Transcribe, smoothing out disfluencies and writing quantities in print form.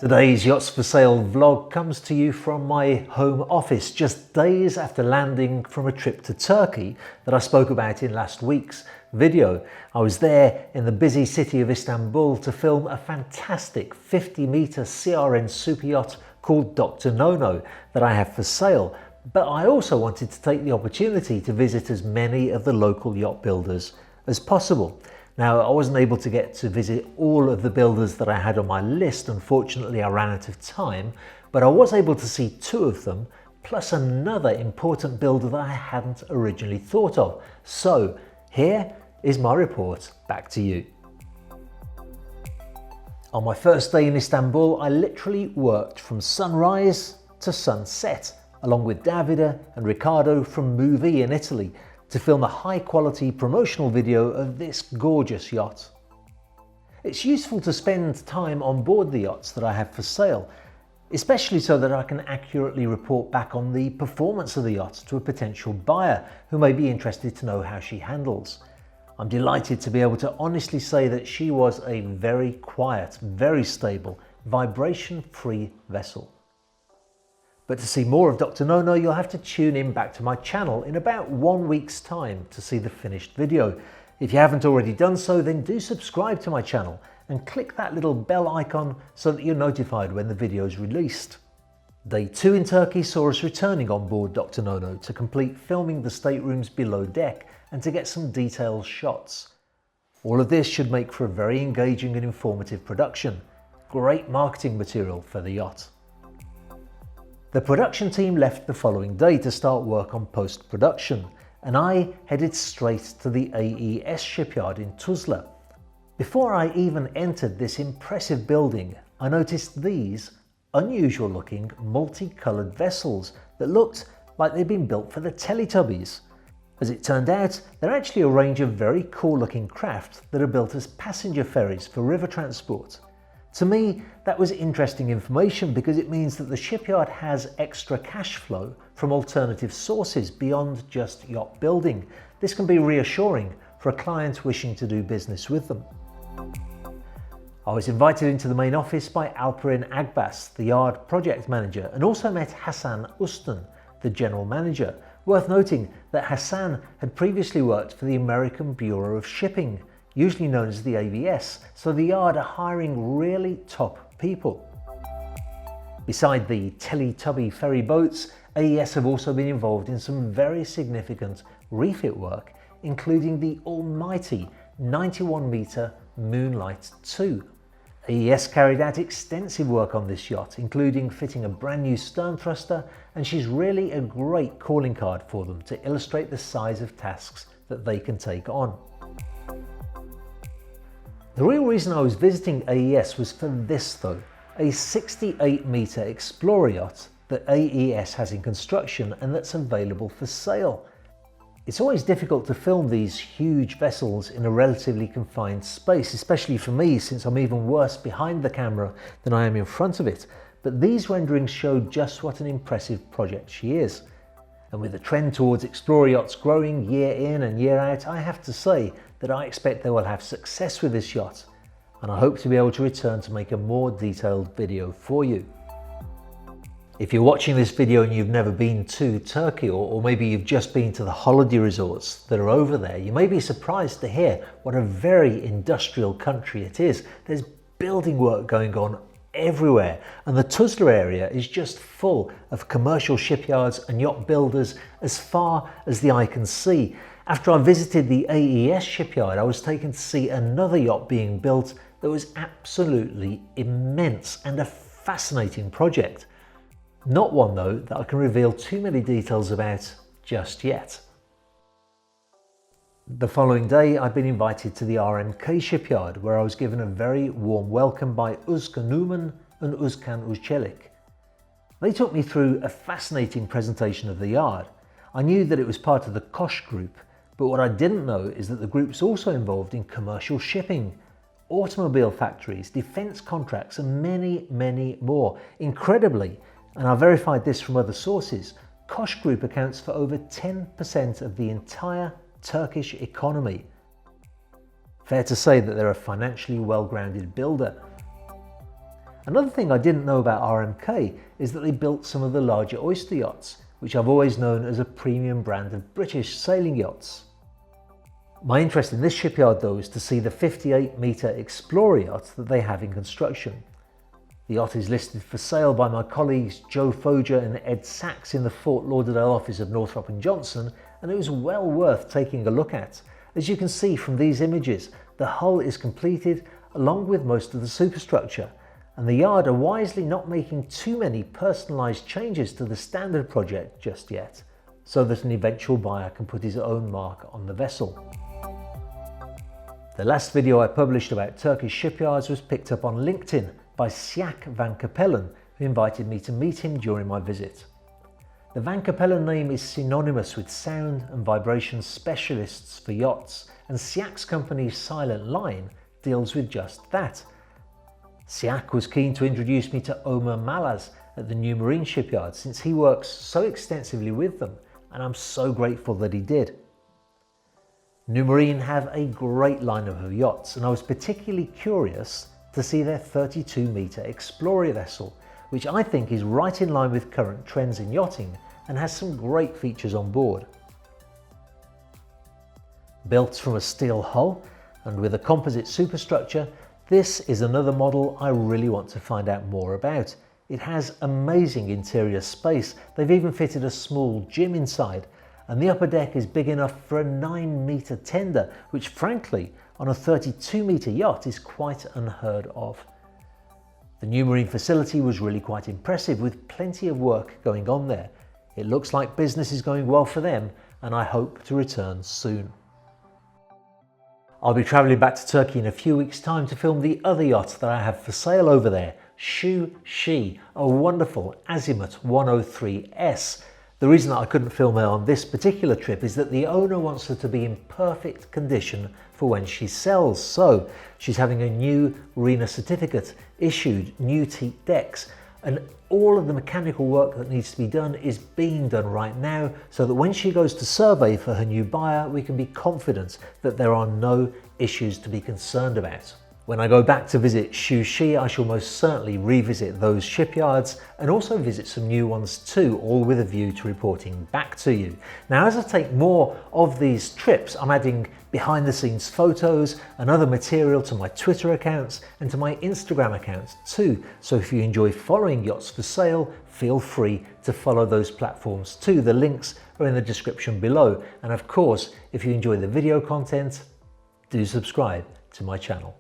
Today's Yachts for Sale vlog comes to you from my home office, just days after landing from a trip to Turkey that I spoke about in last week's video. I was there in the busy city of Istanbul to film a fantastic 50-metre CRN super yacht called Dr. Nono that I have for sale, but I also wanted to take the opportunity to visit as many of the local yacht builders as possible. Now, I wasn't able to get to visit all of the builders that I had on my list. Unfortunately, I ran out of time, but I was able to see two of them, plus another important builder that I hadn't originally thought of. So here is my report back to you. On my first day in Istanbul, I literally worked from sunrise to sunset, along with Davide and Riccardo from Movie in Italy, to film a high-quality promotional video of this gorgeous yacht. It's useful to spend time on board the yachts that I have for sale, especially so that I can accurately report back on the performance of the yacht to a potential buyer who may be interested to know how she handles. I'm delighted to be able to honestly say that she was a very quiet, very stable, vibration-free vessel. But to see more of Dr. Nono, you'll have to tune in back to my channel in about 1 week's time to see the finished video. If you haven't already done so, then do subscribe to my channel and click that little bell icon so that you're notified when the video is released. Day 2 in Turkey saw us returning on board Dr. Nono to complete filming the staterooms below deck and to get some detailed shots. All of this should make for a very engaging and informative production. Great marketing material for the yacht. The production team left the following day to start work on post-production, and I headed straight to the AES shipyard in Tuzla. Before I even entered this impressive building, I noticed these unusual looking multicoloured vessels that looked like they'd been built for the Teletubbies. As it turned out, they're actually a range of very cool looking craft that are built as passenger ferries for river transport. To me, that was interesting information because it means that the shipyard has extra cash flow from alternative sources beyond just yacht building. This can be reassuring for a client wishing to do business with them. I was invited into the main office by Alperin Agbas, the yard project manager, and also met Hassan Ustan, the general manager. Worth noting that Hassan had previously worked for the American Bureau of Shipping, usually known as the ABS, so the yard are hiring really top people. Beside the Teletubby ferry boats, AES have also been involved in some very significant refit work, including the almighty 91-metre Moonlight 2. AES carried out extensive work on this yacht, including fitting a brand new stern thruster, and she's really a great calling card for them to illustrate the size of tasks that they can take on. The real reason I was visiting AES was for this though, a 68-metre Explorer yacht that AES has in construction and that's available for sale. It's always difficult to film these huge vessels in a relatively confined space, especially for me since I'm even worse behind the camera than I am in front of it, but these renderings show just what an impressive project she is. And with the trend towards Explorer yachts growing year in and year out, I have to say that I expect they will have success with this yacht, and I hope to be able to return to make a more detailed video for you. If you're watching this video and you've never been to Turkey, or maybe you've just been to the holiday resorts that are over there, you may be surprised to hear what a very industrial country it is. There's building work going on everywhere, and the Tuzla area is just full of commercial shipyards and yacht builders as far as the eye can see. After I visited the AES shipyard, I was taken to see another yacht being built that was absolutely immense and a fascinating project. Not one though that I can reveal too many details about just yet. The following day, I'd been invited to the RMK shipyard, where I was given a very warm welcome by Özkan Numan and Özkan Uzcelik. They took me through a fascinating presentation of the yard. I knew that it was part of the Koç group, but what I didn't know is that the group's also involved in commercial shipping, automobile factories, defence contracts, and many, many more. Incredibly, and I verified this from other sources, Koç Group accounts for over 10% of the entire Turkish economy. Fair to say that they're a financially well-grounded builder. Another thing I didn't know about RMK is that they built some of the larger oyster yachts, which I've always known as a premium brand of British sailing yachts. My interest in this shipyard though is to see the 58-metre Explorer yacht that they have in construction. The yacht is listed for sale by my colleagues Joe Folger and Ed Sachs in the Fort Lauderdale office of Northrop & Johnson, and it was well worth taking a look at. As you can see from these images, the hull is completed along with most of the superstructure, and the yard are wisely not making too many personalised changes to the standard project just yet, so that an eventual buyer can put his own mark on the vessel. The last video I published about Turkish shipyards was picked up on LinkedIn by Sjaak van Capellen, who invited me to meet him during my visit. The Van Capellen name is synonymous with sound and vibration specialists for yachts, and Sjaak's company Silent Line deals with just that. Sjaak was keen to introduce me to Omer Malaz at the New Marine Shipyard since he works so extensively with them, and I'm so grateful that he did. New Marine have a great lineup of yachts, and I was particularly curious to see their 32-metre Explorer vessel, which I think is right in line with current trends in yachting and has some great features on board. Built from a steel hull and with a composite superstructure, this is another model I really want to find out more about. It has amazing interior space. They've even fitted a small gym inside, and the upper deck is big enough for a 9-metre tender, which frankly, on a 32-metre yacht is quite unheard of. The New Marine facility was really quite impressive, with plenty of work going on there. It looks like business is going well for them, and I hope to return soon. I'll be travelling back to Turkey in a few weeks' time to film the other yacht that I have for sale over there, Shu Shi, a wonderful Azimuth 103S. The reason that I couldn't film her on this particular trip is that the owner wants her to be in perfect condition for when she sells. So she's having a new RENA certificate issued, new teak decks, and all of the mechanical work that needs to be done is being done right now, so that when she goes to survey for her new buyer, we can be confident that there are no issues to be concerned about. When I go back to visit Shu Shi, I shall most certainly revisit those shipyards and also visit some new ones too, all with a view to reporting back to you. Now, as I take more of these trips, I'm adding behind the scenes photos and other material to my Twitter accounts and to my Instagram accounts too. So if you enjoy following Yachts for Sale, feel free to follow those platforms too. The links are in the description below. And of course, if you enjoy the video content, do subscribe to my channel.